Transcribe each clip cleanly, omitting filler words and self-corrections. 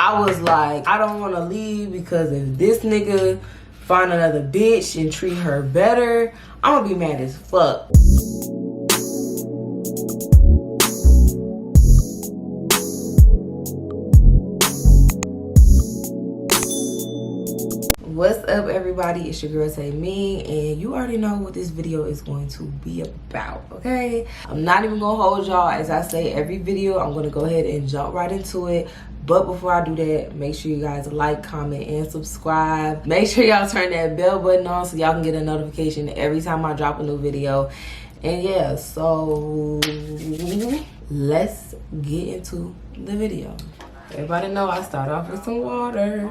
I was like, I don't want to leave because if this nigga find another bitch and treat her better, I'm gonna be mad as fuck. What's up, everybody? It's your girl Tay Ming, and you already know what this video is going to be about, okay? I'm not even gonna hold y'all. As I say every video, I'm gonna go ahead and jump right into it. But before I do that, make sure you guys like, comment, and subscribe. Make sure y'all turn that bell button on so y'all can get a notification every time I drop a new video. And yeah, so let's get into the video. Everybody know I start off with some water.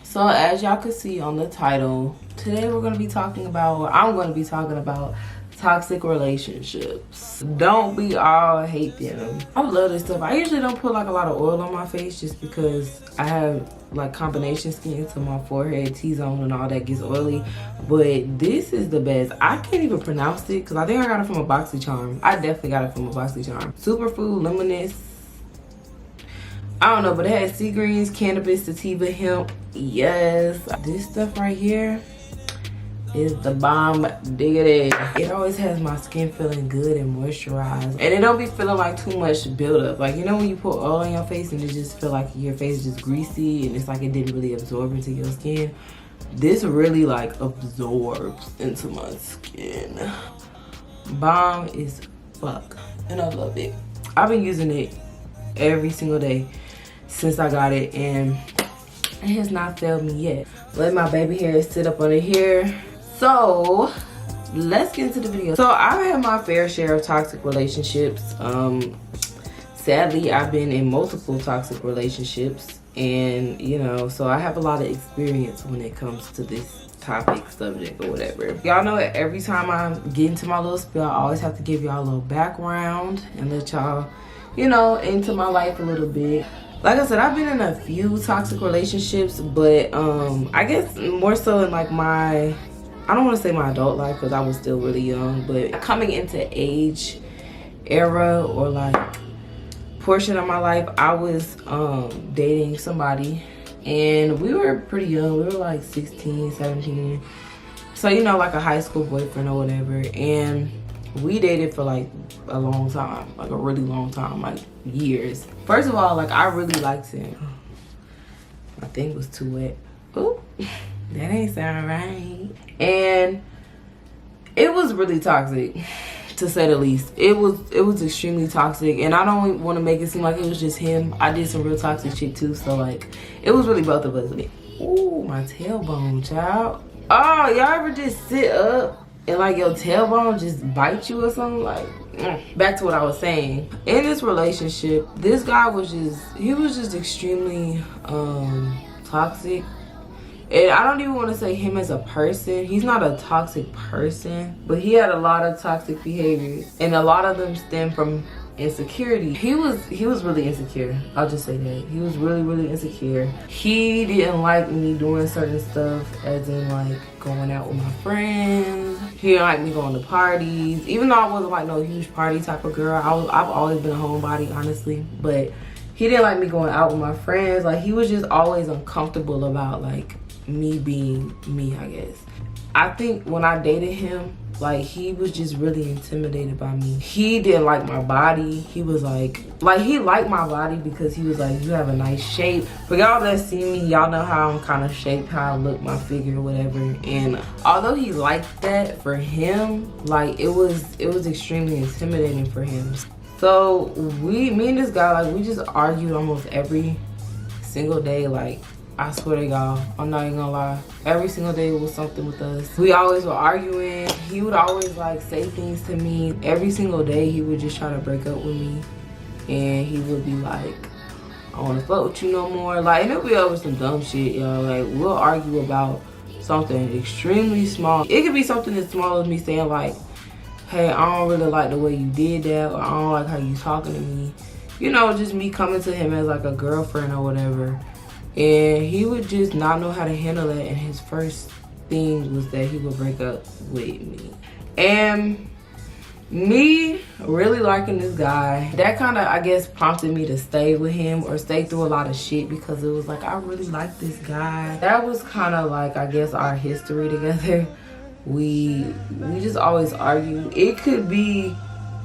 So as y'all can see on the title, today we're going to be talking about, or I'm going to be talking about, toxic relationships. Don't be all hate them. I love this stuff. I usually don't put like a lot of oil on my face just because I have like combination skin, so my forehead, T-zone, and all that gets oily. But this is the best. I can't even pronounce it because I think I got it from a BoxyCharm. I definitely got it from a BoxyCharm. Superfood, Luminous. I don't know, but it has sea greens, cannabis, sativa, hemp. Yes. This stuff right here is the bomb diggity. It always has my skin feeling good and moisturized. And it don't be feeling like too much buildup. Like, you know when you put oil on your face and it just feel like your face is just greasy and it's like it didn't really absorb into your skin? This really like absorbs into my skin. Bomb is fuck. And I love it. I've been using it every single day since I got it, and it has not failed me yet. Let my baby hairs sit up under here. So let's get into the video. So I've had my fair share of toxic relationships. Sadly, I've been in multiple toxic relationships, and you know, so I have a lot of experience when it comes to this topic, subject, or whatever. Y'all know that every time I get into my little spiel, I always have to give y'all a little background and let y'all, you know, into my life a little bit. Like I said, I've been in a few toxic relationships, but I guess more so in like my, I don't want to say my adult life because I was still really young, but coming into age era or like portion of my life, I was dating somebody, and we were pretty young. We were like 16, 17. So, you know, like a high school boyfriend or whatever. And we dated for like a long time, like a really long time, like years. First of all, like I really liked him. My thing was too wet. Ooh, that ain't sound right. And it was really toxic, to say the least. It was extremely toxic, and I don't want to make it seem like it was just him. I did some real toxic shit too, so like it was really both of us. Ooh, my tailbone, child. Oh, y'all ever just sit up and like your tailbone just bite you or something? Like, back to what I was saying. In this relationship, this guy was just extremely toxic. And I don't even want to say him as a person. He's not a toxic person, but he had a lot of toxic behaviors, and a lot of them stem from insecurity. He was really insecure. I'll just say that. He was really insecure. He didn't like me doing certain stuff, as in like going out with my friends. He didn't like me going to parties, even though I wasn't like no huge party type of girl. I've always been a homebody, honestly, but he didn't like me going out with my friends. Like, he was just always uncomfortable about like me being me, I guess. I think when I dated him, like, he was just really intimidated by me. He didn't like my body. He was like he liked my body because he was like, you have a nice shape. For y'all that see me, y'all know how I'm kind of shaped, how I look, my figure, whatever. And although he liked that, for him, like, it was extremely intimidating for him. So me and this guy, like, we just argued almost every single day. Like, I swear to God, I'm not even gonna lie. Every single day was something with us. We always were arguing. He would always like say things to me. Every single day he would just try to break up with me. And he would be like, I wanna fuck with you no more. Like, and it'll be over some dumb shit, y'all. Like, we'll argue about something extremely small. It could be something as small as me saying like, hey, I don't really like the way you did that, or I don't like how you talking to me. You know, just me coming to him as like a girlfriend or whatever. And he would just not know how to handle that, and his first thing was that he would break up with me. And Me really liking this guy, that kind of, I guess, prompted me to stay with him or stay through a lot of shit, because it was like, I really like this guy. That was kind of like, I guess, our history together. We just always argue. It could be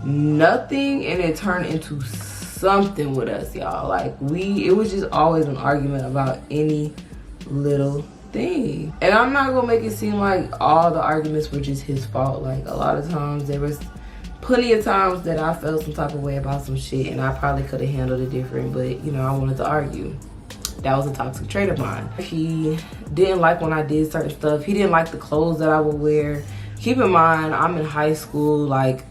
nothing and it turned into something with us, y'all. Like, it was just always an argument about any little thing. And I'm not gonna make it seem like all the arguments were just his fault. Like, a lot of times there was plenty of times that I felt some type of way about some shit and I probably could have handled it different, but you know, I wanted to argue. That was a toxic trait of mine. He didn't like when I did certain stuff. He didn't like the clothes that I would wear. Keep in mind, I'm in high school, like,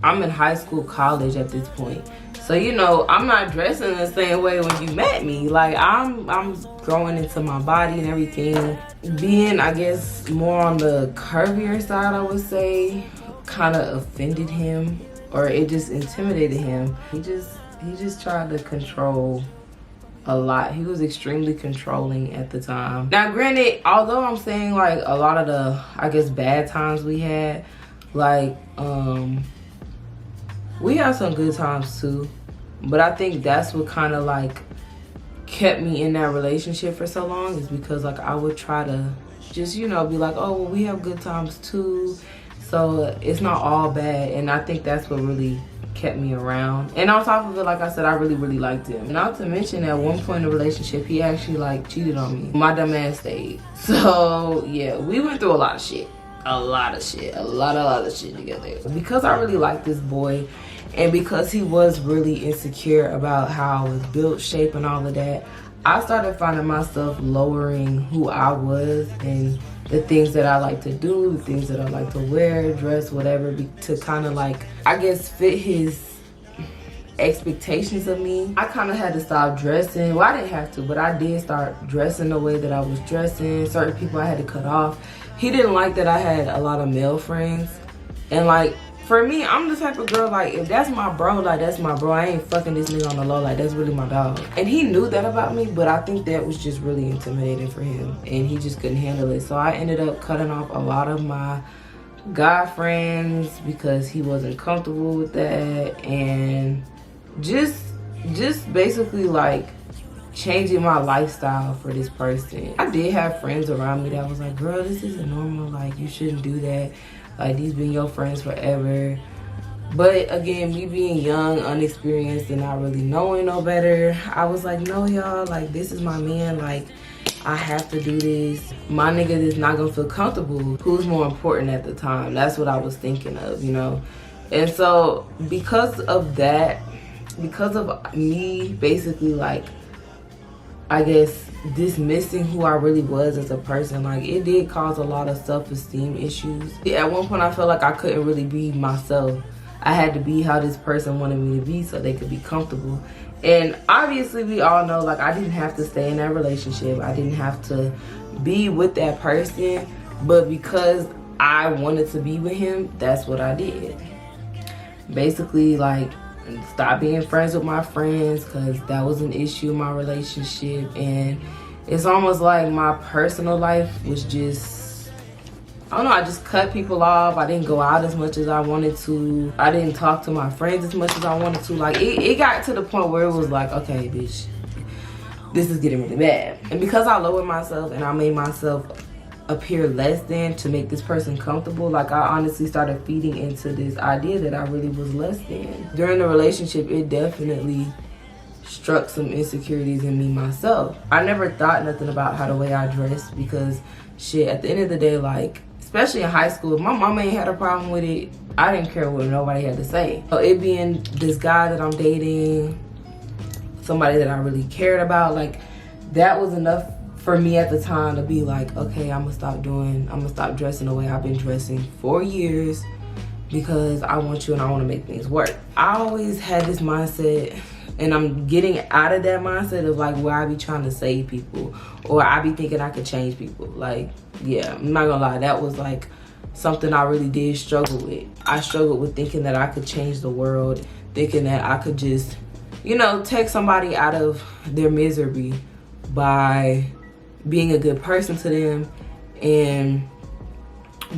I'm in high school, college at this point. So, you know, I'm not dressing the same way when you met me. Like, I'm growing into my body and everything. Being, I guess, more on the curvier side, I would say, kind of offended him, or it just intimidated him. He just tried to control a lot. He was extremely controlling at the time. Now, granted, although I'm saying like a lot of the, I guess, bad times we had, like, we had some good times too, but I think that's what kind of like kept me in that relationship for so long, is because like I would try to just, you know, be like, oh, well, we have good times too, so it's not all bad. And I think that's what really kept me around. And on top of it, like I said, I really liked him. Not to mention, at one point in the relationship, he actually like cheated on me. My dumb ass stayed. So yeah, we went through a lot of shit. A lot of shit together. Because I really liked this boy, and because he was really insecure about how I was built, shape, and all of that, I started finding myself lowering who I was and the things that I like to do, the things that I like to wear, dress, whatever, to kind of like, I guess, fit his expectations of me. I kind of had to stop dressing. Well, I didn't have to, but I did start dressing the way that I was dressing. Certain people I had to cut off. He didn't like that I had a lot of male friends. And like, for me, I'm the type of girl, like, if that's my bro, like, that's my bro. I ain't fucking this nigga on the low, like, that's really my dog. And he knew that about me, but I think that was just really intimidating for him, and he just couldn't handle it. So I ended up cutting off a lot of my guy friends because he wasn't comfortable with that, and just basically like changing my lifestyle for this person. I did have friends around me that was like, girl, this isn't normal, like, you shouldn't do that. Like, these been your friends forever. But again, me being young, unexperienced, and not really knowing no better, I was like, no, y'all, like, this is my man. Like, I have to do this. My nigga is not gonna feel comfortable. Who's more important at the time? That's what I was thinking of, you know? And so because of that, because of me basically, like, I guess, dismissing who I really was as a person, like, it did cause a lot of self-esteem issues. At one point, I felt like I couldn't really be myself. I had to be how this person wanted me to be so they could be comfortable. And obviously, we all know, like, I didn't have to stay in that relationship. I didn't have to be with that person. But because I wanted to be with him, that's what I did. Basically, like, stop being friends with my friends, because that was an issue in my relationship. And it's almost like my personal life was just, I don't know, I just cut people off. I didn't go out as much as I wanted to. I didn't talk to my friends as much as I wanted to. Like, it got to the point where it was like, okay, bitch, this is getting really bad. And because I lowered myself and I made myself appear less than to make this person comfortable, like, I honestly started feeding into this idea that I really was less than. During the relationship, it definitely struck some insecurities in me myself. I never thought nothing about how the way I dressed, because shit, at the end of the day, like, especially in high school, if my mama ain't had a problem with it, I didn't care what nobody had to say. So it being this guy that I'm dating, somebody that I really cared about, like, that was enough for me at the time to be like, okay, I'm gonna stop dressing the way I've been dressing for years, because I want you and I want to make things work. I always had this mindset, and I'm getting out of that mindset of like where I be trying to save people, or I be thinking I could change people. Like, yeah, I'm not gonna lie, that was like something I really did struggle with. I struggled with thinking that I could change the world, thinking that I could just, you know, take somebody out of their misery by being a good person to them and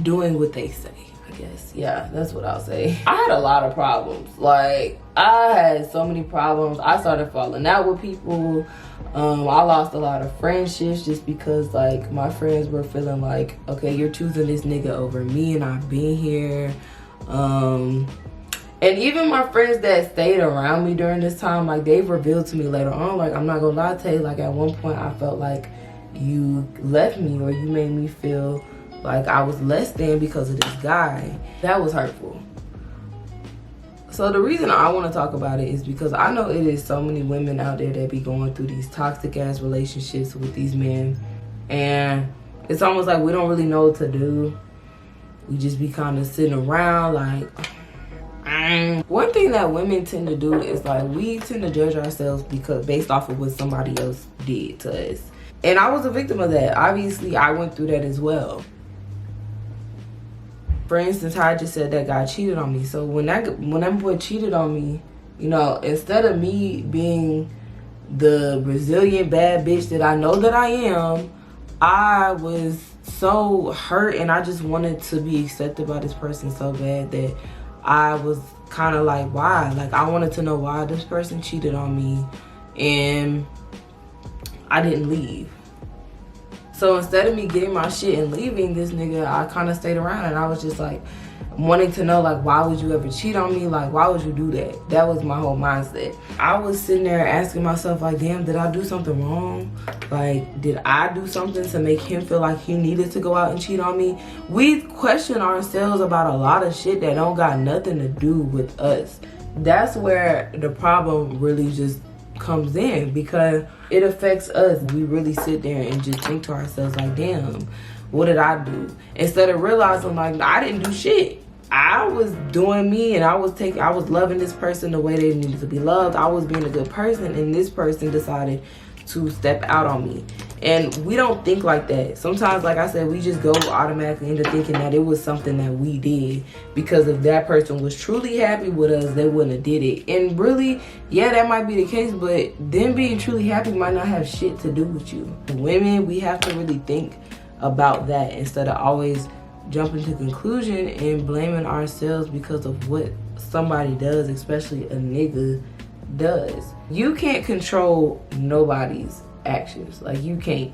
doing what they say. guess. Yeah, that's what I'll say. I had a lot of problems. Like, I had so many problems. I started falling out with people. I lost a lot of friendships just because, like, my friends were feeling like, okay, you're choosing this nigga over me and I've been here. And even my friends that stayed around me during this time, like, they've revealed to me later on, like, I'm not gonna lie to you, like, at one point I felt like you left me or you made me feel like I was less than because of this guy. That was hurtful. So the reason I want to talk about it is because I know it is so many women out there that be going through these toxic ass relationships with these men, and it's almost like we don't really know what to do. We just be kind of sitting around like, One thing that women tend to do is, like, we tend to judge ourselves because based off of what somebody else did to us. And I was a victim of that. Obviously, I went through that as well. For instance, I just said that guy cheated on me. So when that boy cheated on me, you know, instead of me being the resilient bad bitch that I know that I am, I was so hurt and I just wanted to be accepted by this person so bad that I was kind of like, why? Like, I wanted to know why this person cheated on me, and I didn't leave. So instead of me getting my shit and leaving this nigga, I kind of stayed around and I was just like wanting to know, like, why would you ever cheat on me? Like, why would you do that? That was my whole mindset. I was sitting there asking myself, like, damn, did I do something wrong? Like, did I do something to make him feel like he needed to go out and cheat on me? We question ourselves about a lot of shit that don't got nothing to do with us. That's where the problem really just comes in, because it affects us. We really sit there and just think to ourselves, like, damn, what did I do? Instead of realizing, like, I didn't do shit. I was doing me, and I was loving this person the way they needed to be loved. I was being a good person, and this person decided to step out on me. And we don't think like that. Sometimes, like I said, we just go automatically into thinking that it was something that we did, because if that person was truly happy with us, they wouldn't have did it. And really, yeah, that might be the case, but them being truly happy might not have shit to do with you. Women, we have to really think about that instead of always jumping to conclusion and blaming ourselves because of what somebody does, especially a nigga does. You can't control nobody's actions. Like, you can't.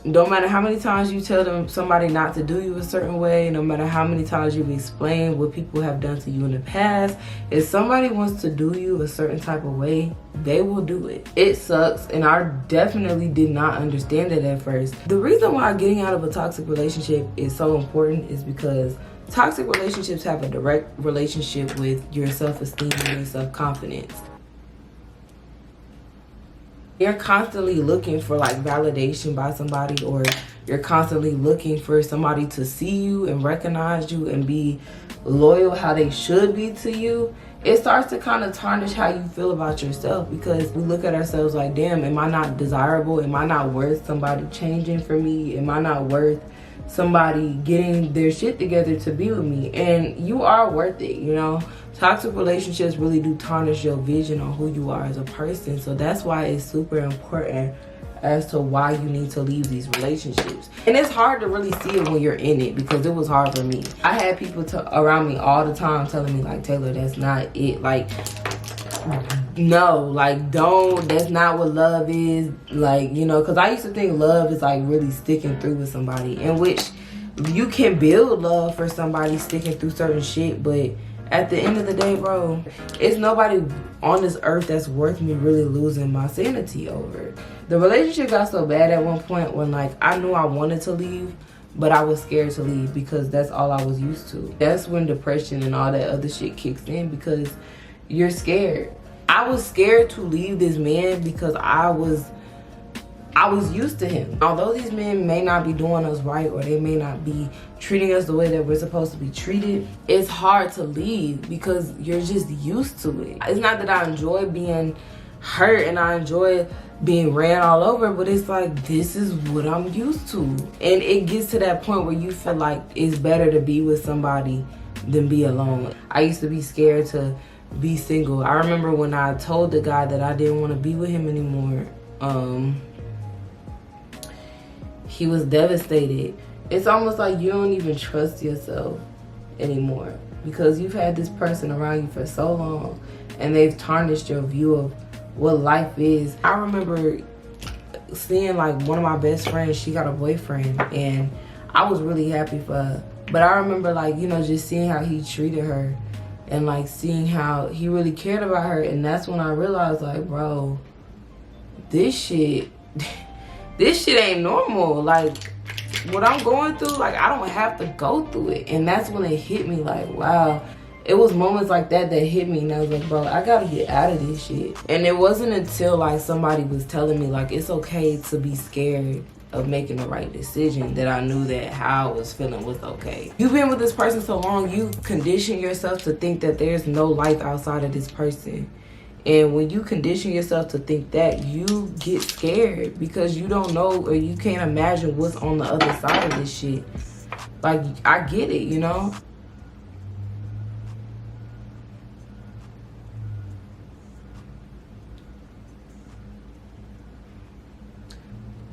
No matter how many times you tell them somebody not to do you a certain way, no matter how many times you've explained what people have done to you in the past, if somebody wants to do you a certain type of way, they will do it. It sucks, and I definitely did not understand it at first. The reason why getting out of a toxic relationship is so important is because toxic relationships have a direct relationship with your self-esteem and your self-confidence. You're constantly looking for, like, validation by somebody, or you're constantly looking for somebody to see you and recognize you and be loyal how they should be to you. It starts to kind of tarnish how you feel about yourself, because we look at ourselves like, damn, am I not desirable? Am I not worth somebody changing for me? Am I not worth somebody getting their shit together to be with me? And you are worth it, you know? Toxic relationships really do tarnish your vision on who you are as a person. So that's why it's super important as to why you need to leave these relationships. And it's hard to really see it when you're in it, because it was hard for me. I had people around me all the time telling me, like, Taylor, that's not it. Like, no, like, don't, that's not what love is. Like, you know, because I used to think love is, like, really sticking through with somebody, in which you can build love for somebody sticking through certain shit, but at the end of the day, bro, it's nobody on this earth that's worth me really losing my sanity over. The relationship got so bad at one point when, like, I knew I wanted to leave, but I was scared to leave because that's all I was used to. That's when depression and all that other shit kicks in, because you're scared. I was scared to leave this man because I was used to him. Although these men may not be doing us right, or they may not be treating us the way that we're supposed to be treated, it's hard to leave because you're just used to it. It's not that I enjoy being hurt and I enjoy being ran all over, but it's like, this is what I'm used to. And it gets to that point where you feel like it's better to be with somebody than be alone. I used to be scared to be single. I remember when I told the guy that I didn't want to be with him anymore, he was devastated. It's almost like you don't even trust yourself anymore, because you've had this person around you for so long and they've tarnished your view of what life is. I remember seeing like one of my best friends, she got a boyfriend, and I was really happy for her. But I remember, like, you know, just seeing how he treated her and like seeing how he really cared about her. And that's when I realized, like, bro, this shit ain't normal. Like, what I'm going through, like, I don't have to go through it. And that's when it hit me, like, wow. It was moments like that that hit me, and I was like, bro, I gotta get out of this shit. And it wasn't until like somebody was telling me like it's okay to be scared of making the right decision that I knew that how I was feeling was okay. You've been with this person so long, you condition yourself to think that there's no life outside of this person. And when you condition yourself to think that, you get scared because you don't know, or you can't imagine what's on the other side of this shit. Like, I get it, you know?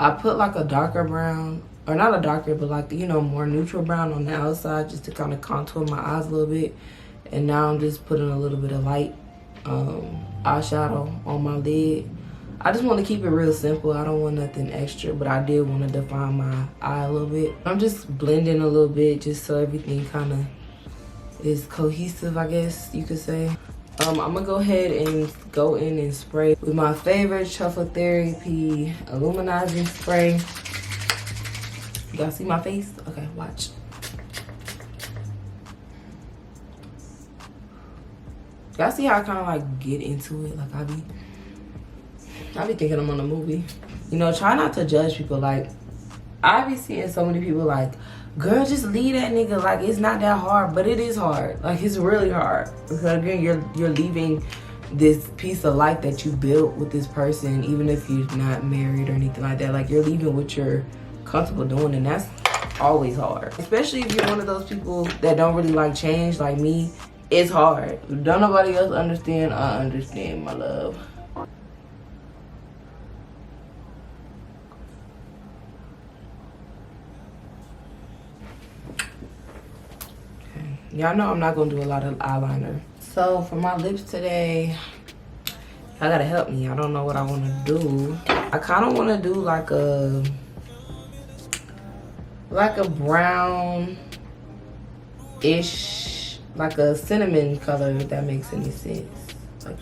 I put like a darker brown, or not a darker, but like, you know, more neutral brown on the outside just to kind of contour my eyes a little bit. And now I'm just putting a little bit of light eyeshadow on my lid. I just want to keep it real simple. I don't want nothing extra, but I did want to define my eye a little bit. I'm just blending a little bit just so everything kind of is cohesive, I guess you could say. I'm gonna go ahead and go in and spray with my favorite Truffle Therapy Illuminating spray. Y'all see my face? Okay, watch. Y'all see how I kind of like get into it? Like I be thinking I'm on a movie. You know, try not to judge people. Like, I be seeing so many people like, girl, just leave that nigga. Like, it's not that hard, but it is hard. Like, it's really hard. Because again, you're leaving this piece of life that you built with this person, even if you're not married or anything like that. Like, you're leaving what you're comfortable doing, and that's always hard. Especially if you're one of those people that don't really like change, like me. It's hard. If don't nobody else understand, I understand, my love. Y'all know I'm not gonna do a lot of eyeliner. So for my lips today, y'all gotta help me. I don't know what I wanna do. I kinda wanna do like a brown-ish, like a cinnamon color, if that makes any sense. Like,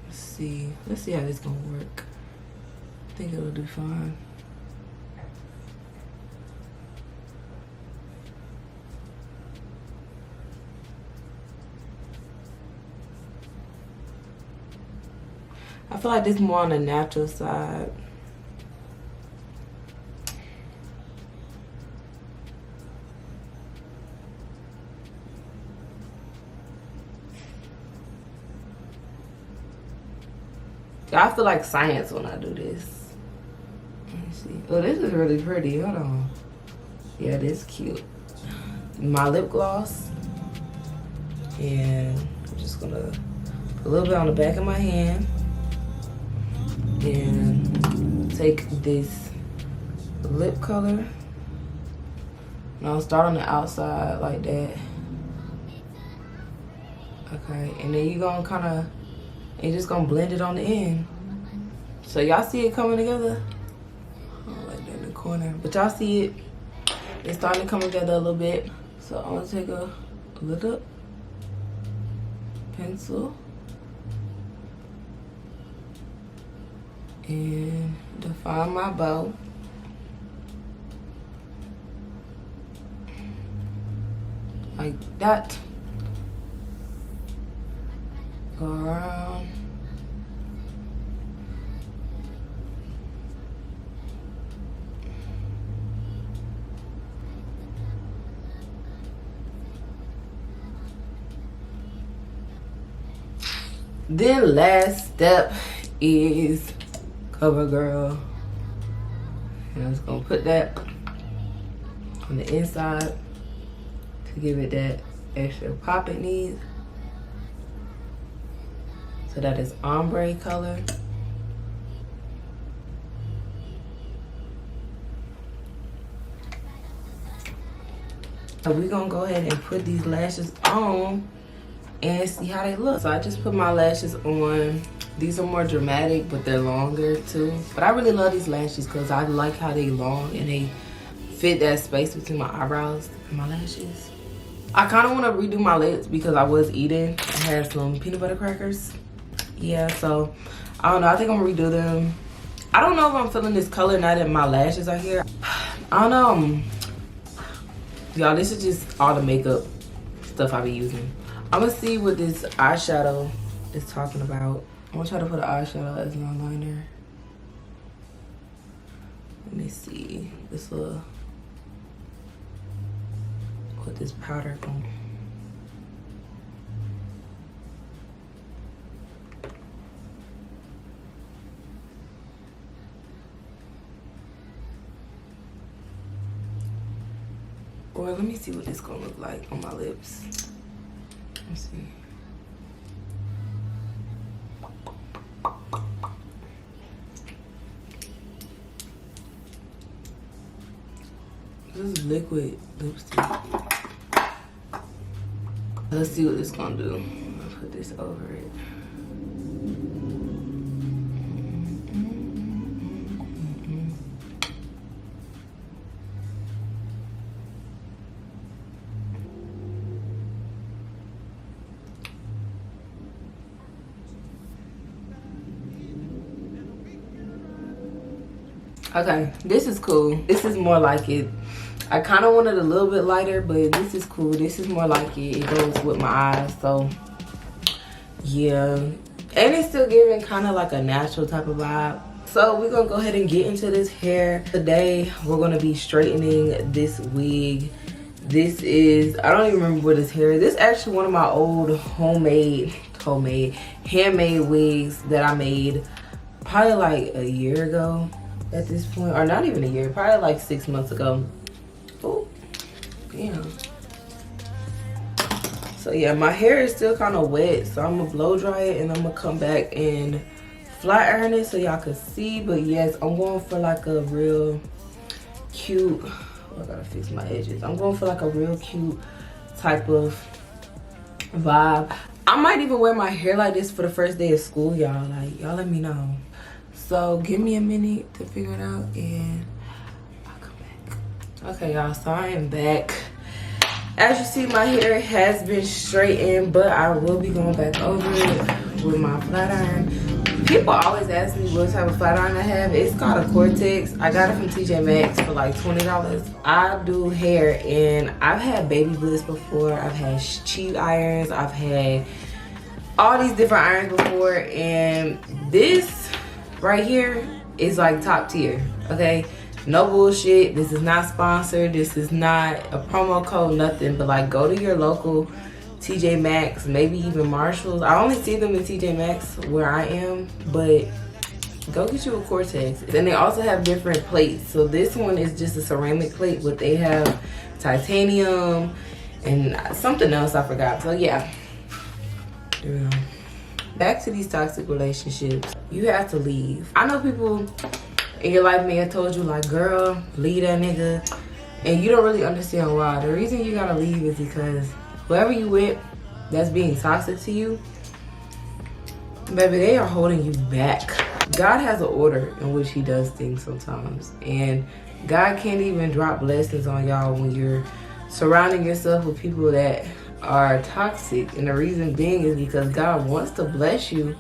let's see how this gonna work. I think it'll do fine. I feel like this is more on the natural side. I feel like science when I do this. Let me see. Oh, this is really pretty. Hold on. Yeah, this is cute. My lip gloss. And I'm just gonna put a little bit on the back of my hand. And take this lip color. And I'll start on the outside like that. Okay, and then you're gonna kinda, you're just gonna blend it on the end. So y'all see it coming together? Like that in the corner. But y'all see it, it's starting to come together a little bit. So I'm gonna take a little pencil and define my bow. Like that. Go around. Then last step is Covergirl. And I'm just gonna put that on the inside to give it that extra pop it needs. So that is ombre color. So we're gonna go ahead and put these lashes on and see how they look. So I just put my lashes on. These are more dramatic, but they're longer too. But I really love these lashes because I like how they long and they fit that space between my eyebrows and my lashes. I kind of want to redo my lips because I was eating. I had some peanut butter crackers. Yeah, so I don't know. I think I'm gonna redo them. I don't know if I'm feeling this color now that my lashes are here. I don't know. Y'all, this is just all the makeup stuff I be using. I'm gonna see what this eyeshadow is talking about. I'm gonna try to put an eyeshadow as an eyeliner. Let me see. This little, put this powder on. Or let me see what this gonna look like on my lips. Let's see. This is liquid lipstick. Let's see what this gonna do. I'll put this over it. Okay, this is cool. This is more like it. I kind of wanted a little bit lighter, but this is cool. This is more like it. It goes with my eyes, so yeah. And it's still giving kind of like a natural type of vibe. So we're gonna go ahead and get into this hair. Today, we're gonna be straightening this wig. This is, I don't even remember what this hair is. This is actually one of my old handmade wigs that I made probably like a year ago at this point, or not even a year, probably like 6 months ago. Oh, damn. So yeah, my hair is still kind of wet, so I'm gonna blow dry it and I'm gonna come back and flat iron it so y'all can see. But yes, I'm going for like a real cute, oh, I gotta fix my edges. I'm going for like a real cute type of vibe. I might even wear my hair like this for the first day of school, y'all. Like, y'all let me know. So give me a minute to figure it out and I'll come back. Okay, y'all, so I am back. As you see, my hair has been straightened, but I will be going back over it with my flat iron. People always ask me what type of flat iron I have. It's called a Cortex. I got it from TJ Maxx for like $20. I do hair and I've had Baby Bliss before. I've had cheap irons. I've had all these different irons before, and this right here is like top tier, okay? No bullshit. This is not sponsored. This is not a promo code, nothing. But like, go to your local TJ Maxx, maybe even Marshalls. I only see them in TJ Maxx where I am, but go get you a Cortex. And they also have different plates. So this one is just a ceramic plate, but they have titanium and something else I forgot. So yeah, there we go. Back to these toxic relationships. You have to leave. I know people in your life may have told you like, girl, leave that nigga, and you don't really understand why. The reason you gotta leave is because whoever you with that's being toxic to you, baby, they are holding you back. God has an order in which he does things sometimes, and God can't even drop blessings on y'all when you're surrounding yourself with people that are toxic. And the reason being is because God wants to bless you,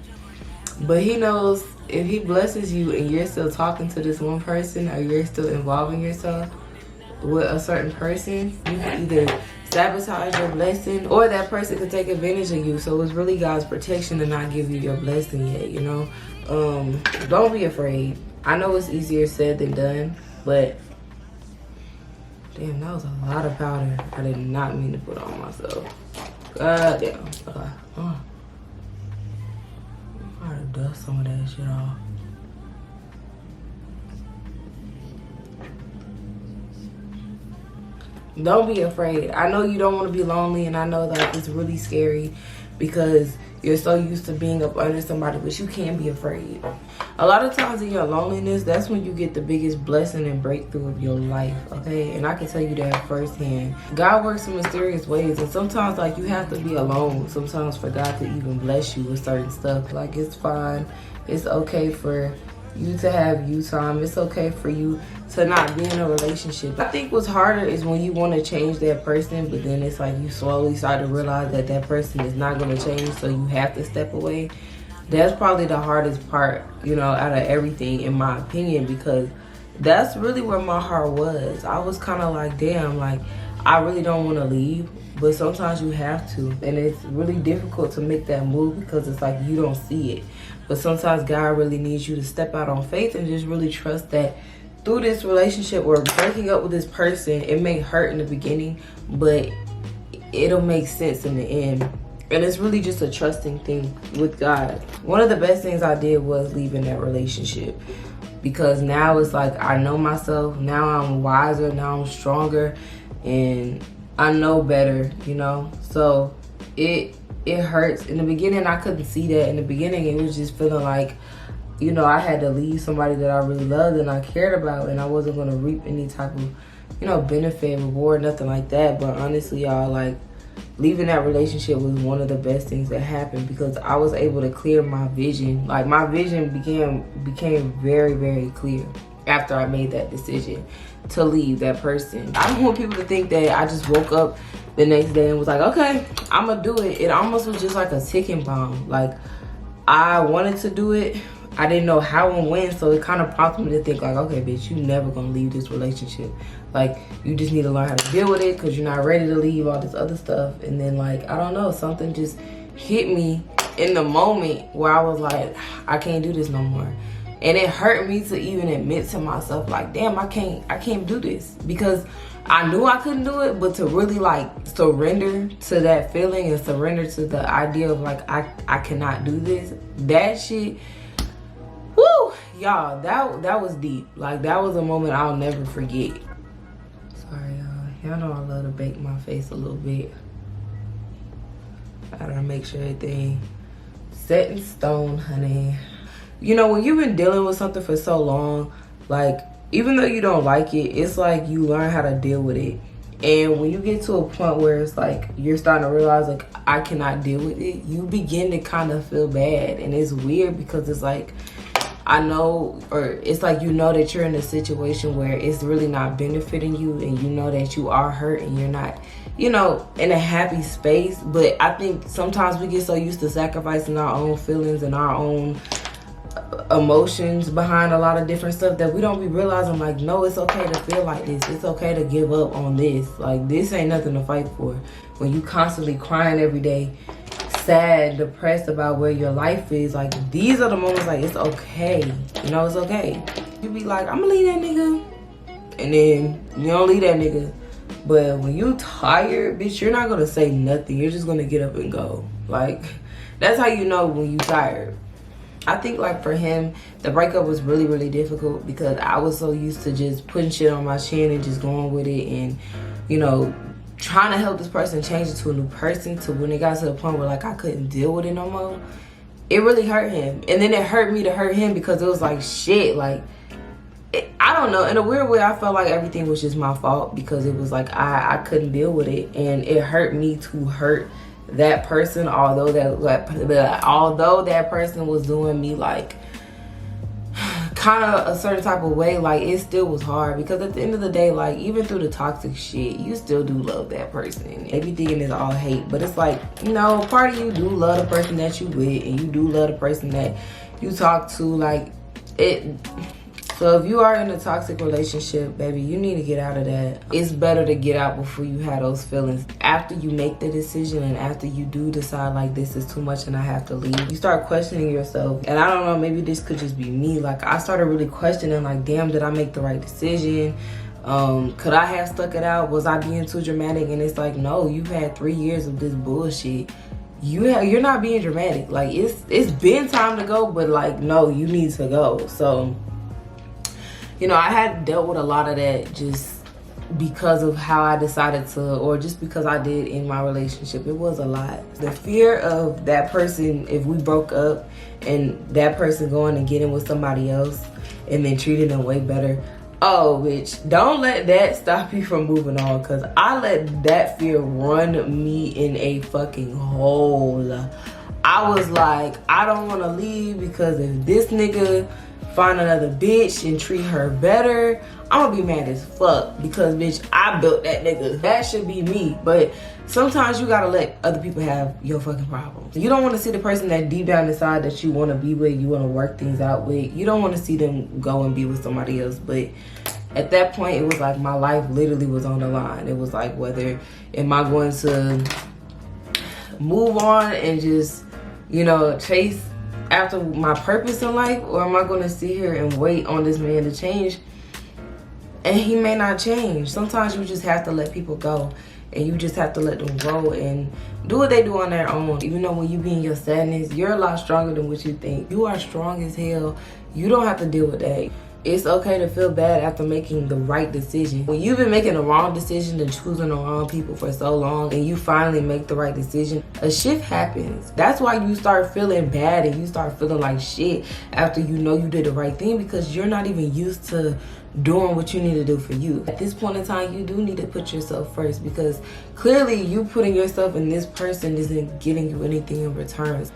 but he knows if he blesses you and you're still talking to this one person, or you're still involving yourself with a certain person, you can either sabotage your blessing or that person could take advantage of you. So it's really God's protection to not give you your blessing yet, you know? Don't be afraid. I know it's easier said than done, but damn, that was a lot of powder I did not mean to put on myself. God damn. Okay. I gotta dust some of that shit off. Don't be afraid. I know you don't want to be lonely, and I know that it's really scary because you're so used to being up under somebody, but you can't be afraid. A lot of times in your loneliness, that's when you get the biggest blessing and breakthrough of your life, okay? And I can tell you that firsthand. God works in mysterious ways, and sometimes, like, you have to be alone sometimes for God to even bless you with certain stuff. Like, it's fine. It's okay for you to have you time. It's okay for you to not be in a relationship. I think what's harder is when you want to change that person, but then it's like you slowly start to realize that that person is not going to change, so you have to step away. That's probably the hardest part, you know, out of everything, in my opinion, because that's really where my heart was. I was kind of like, damn, like, I really don't want to leave, but sometimes you have to. And it's really difficult to make that move because it's like you don't see it. But sometimes God really needs you to step out on faith and just really trust that through this relationship or breaking up with this person, it may hurt in the beginning, but it'll make sense in the end. And it's really just a trusting thing with God. One of the best things I did was leaving that relationship, because now it's like I know myself. Now I'm wiser. Now I'm stronger. And I know better, you know? So it hurts. In the beginning, I couldn't see that. In the beginning, it was just feeling like, you know, I had to leave somebody that I really loved and I cared about, and I wasn't going to reap any type of, you know, benefit, reward, nothing like that. But honestly, y'all, like, leaving that relationship was one of the best things that happened, because I was able to clear my vision. Like, my vision became very, very clear after I made that decision to leave that person. I don't want people to think that I just woke up the next day and was like, okay, I'm gonna do it. It almost was just like a ticking bomb. Like, I wanted to do it. I didn't know how and when, so it kind of prompted me to think like, okay, bitch, you never gonna leave this relationship. Like, you just need to learn how to deal with it because you're not ready to leave, all this other stuff. And then, like, I don't know, something just hit me in the moment where I was like, I can't do this no more. And it hurt me to even admit to myself, like, damn, I can't do this, because I knew I couldn't do it, but to really, like, surrender to that feeling and surrender to the idea of, like, I cannot do this, that shit, woo, y'all, that was deep. Like, that was a moment I'll never forget. Sorry, y'all know I love to bake my face a little bit. I gotta make sure everything set in stone, honey. You know, when you've been dealing with something for so long, like, even though you don't like it, it's like you learn how to deal with it. And when you get to a point where it's like you're starting to realize, like, I cannot deal with it, you begin to kind of feel bad. And it's weird because it's like, I know, or it's like, you know that you're in a situation where it's really not benefiting you, and you know that you are hurt and you're not, you know, in a happy space. But I think sometimes we get so used to sacrificing our own feelings and our own emotions behind a lot of different stuff that we don't be realizing, like, no, it's okay to feel like this. It's okay to give up on this. Like, this ain't nothing to fight for. When you constantly crying every day, sad, depressed about where your life is, like, these are the moments, like, it's okay. You know, it's okay. You be like, I'm gonna leave that nigga, and then you don't leave that nigga. But when you tired, bitch, you're not gonna say nothing. You're just gonna get up and go. Like, that's how you know when you tired. I think, like, for him, the breakup was really, really difficult because I was so used to just putting shit on my chin and just going with it, and, you know, trying to help this person change into a new person, to when it got to the point where, like, I couldn't deal with it no more. It really hurt him. And then it hurt me to hurt him, because it was like, shit, like, I don't know. In a weird way, I felt like everything was just my fault, because it was like I couldn't deal with it, and it hurt me to hurt that person, although that person was doing me, like, kind of a certain type of way. Like, it still was hard, because at the end of the day, like, even through the toxic shit, you still do love that person. Everything is all hate, but it's like, you know, part of you do love the person that you with, and you do love the person that you talk to, like, it. So if you are in a toxic relationship, baby, you need to get out of that. It's better to get out before you have those feelings. After you make the decision, and after you do decide, like, this is too much and I have to leave, you start questioning yourself. And I don't know, maybe this could just be me. Like, I started really questioning, like, damn, did I make the right decision? Could I have stuck it out? Was I being too dramatic? And it's like, no, you've had 3 years of this bullshit. You're not being dramatic. Like, it's been time to go, but, like, no, you need to go. So, you know, I had dealt with a lot of that just because of how I decided to, or just because I did in my relationship. It was a lot. The fear of that person, if we broke up and that person going and getting with somebody else and then treating them way better. Oh, bitch, don't let that stop you from moving on, because I let that fear run me in a fucking hole. I was like, I don't want to leave because if this nigga find another bitch and treat her better, I'm gonna be mad as fuck, because bitch, I built that nigga. That should be me. But sometimes you gotta let other people have your fucking problems. You don't want to see the person that deep down inside that you want to be with, you want to work things out with, you don't want to see them go and be with somebody else. But at that point, it was like my life literally was on the line. It was like, whether am I going to move on and just, you know, chase after my purpose in life, or am I going to sit here and wait on this man to change? And he may not change. Sometimes you just have to let people go, and you just have to let them grow and do what they do on their own. Even though when you be in your sadness, you're a lot stronger than what you think. You are strong as hell. You don't have to deal with that. It's okay to feel bad after making the right decision. When you've been making the wrong decision and choosing the wrong people for so long, and you finally make the right decision, a shift happens. That's why you start feeling bad and you start feeling like shit after you know you did the right thing, because you're not even used to doing what you need to do for you. At this point in time, you do need to put yourself first, because clearly you putting yourself in this person isn't getting you anything in return.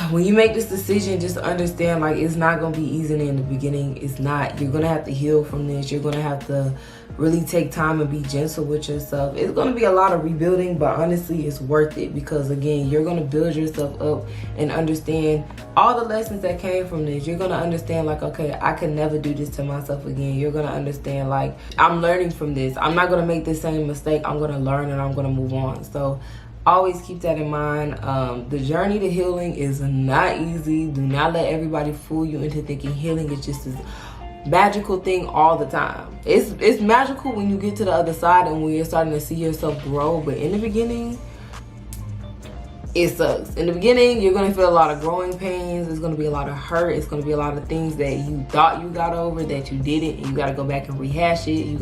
When you make this decision, just understand, like, it's not gonna be easy in the beginning. It's not. You're gonna have to heal from this. You're gonna have to really take time and be gentle with yourself. It's gonna be a lot of rebuilding, but honestly, it's worth it, because again, you're gonna build yourself up and understand all the lessons that came from this. You're gonna understand, like, okay, I could never do this to myself again. You're gonna understand, like, I'm learning from this. I'm not gonna make the same mistake. I'm gonna learn and I'm gonna move on. So always keep that in mind. The journey to healing is not easy. Do not let everybody fool you into thinking healing is just this magical thing all the time. It's magical when you get to the other side and when you're starting to see yourself grow. But in the beginning, it sucks. In the beginning, you're gonna feel a lot of growing pains. There's gonna be a lot of hurt. It's gonna be a lot of things that you thought you got over that you didn't, and you gotta go back and rehash it.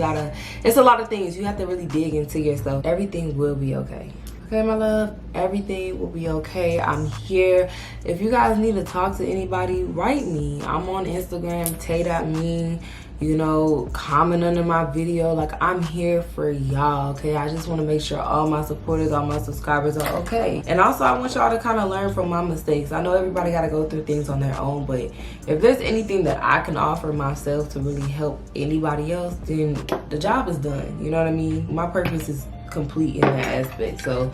It's a lot of things. You have to really dig into yourself. Everything will be okay. Okay, my love, everything will be okay. I'm here. If you guys need to talk to anybody, write me. I'm on Instagram, Tay.Ming. You know, comment under my video. Like, I'm here for y'all, okay? I just want to make sure all my supporters, all my subscribers are okay. And also, I want y'all to kind of learn from my mistakes. I know everybody got to go through things on their own, but if there's anything that I can offer myself to really help anybody else, then the job is done. You know what I mean? My purpose is complete in that aspect. So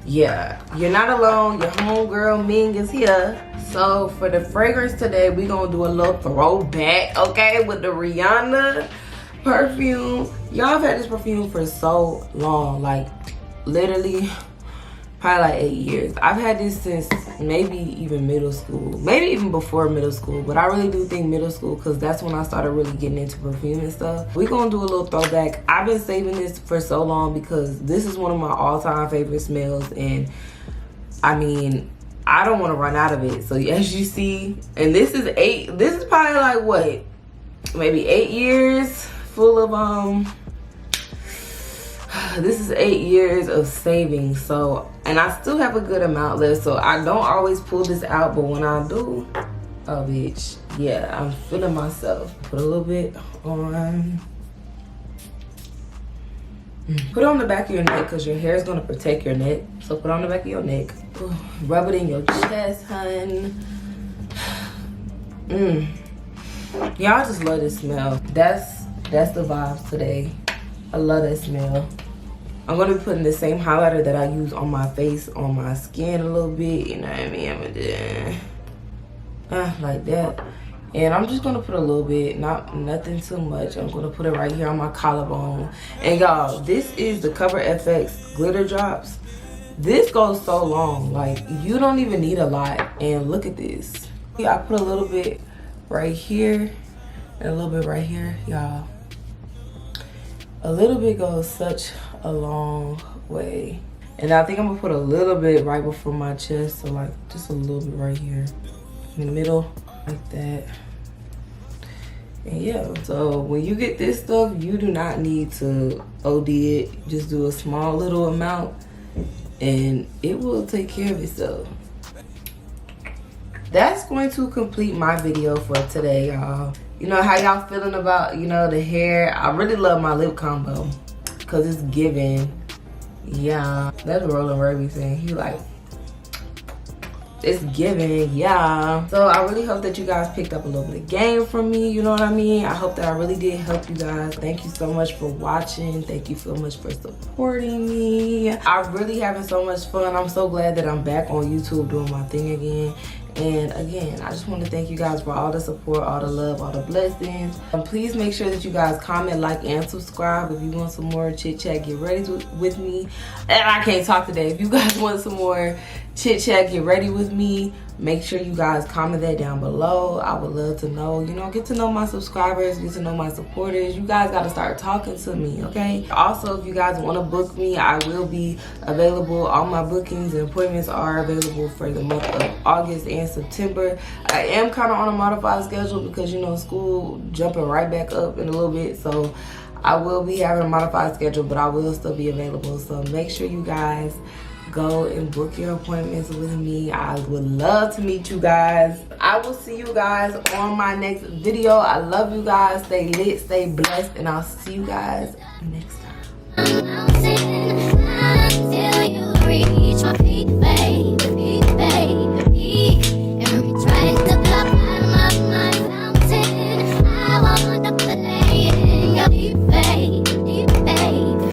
yeah, you're not alone. Your homegirl Ming is here. So for the fragrance today, we're gonna do a little throwback, okay, with the Rihanna perfume. Y'all have had this perfume for so long, like literally probably like 8 years. I've had this since maybe even middle school, maybe even before middle school, but I really do think middle school, because that's when I started really getting into perfume and stuff. We're gonna do a little throwback. I've been saving this for so long because this is one of my all-time favorite smells, and I mean, I don't want to run out of it. So as you see, and this is probably like what, maybe 8 years full of this is 8 years of saving. So, and I still have a good amount left, so I don't always pull this out, but when I do, oh bitch, yeah, I'm feeling myself. Put a little bit on. Put it on the back of your neck, because your hair is going to protect your neck. So put it on the back of your neck. Ooh, rub it in your chest, hun. Y'all just love this smell. That's the vibes today. I love that smell. I'm going to be putting the same highlighter that I use on my face, on my skin a little bit. You know what I mean? I'm going to do like that. And I'm just going to put a little bit, nothing too much. I'm going to put it right here on my collarbone. And y'all, this is the Cover FX Glitter Drops. This goes so long. Like, you don't even need a lot. And look at this. I put a little bit right here and a little bit right here, y'all. A little bit goes such a long way. And I think I'm gonna put a little bit right before my chest, so like just a little bit right here in the middle, like that. And yeah, so when you get this stuff, you do not need to OD it. Just do a small little amount and it will take care of itself. That's going to complete my video for today, y'all. You know how y'all feeling about, you know, the hair? I really love my lip combo because it's giving. Yeah, that's what Roland Ray be saying. He like, it's giving, yeah. So I really hope that you guys picked up a little bit of game from me, you know what I mean? I hope that I really did help you guys. Thank you so much for watching. Thank you so much for supporting me. I'm really having so much fun. I'm so glad that I'm back on YouTube doing my thing again. And again, I just want to thank you guys for all the support, all the love, all the blessings. Please make sure that you guys comment, like, and subscribe. If you want some more chit chat, get ready with me. And I can't talk today. If you guys want some more chit chat, get ready with me. Make sure you guys comment that down below. I would love to know, you know, get to know my subscribers, get to know my supporters. You guys got to start talking to me, okay? Also, if you guys want to book me, I will be available. All my bookings and appointments are available for the month of August and September. I am kind of on a modified schedule because, you know, school jumping right back up in a little bit. So I will be having a modified schedule, but I will still be available. So make sure you guys go and book your appointments with me. I would love to meet you guys. I will see you guys on my next video. I love you guys. Stay lit, stay blessed, and I'll see you guys next time.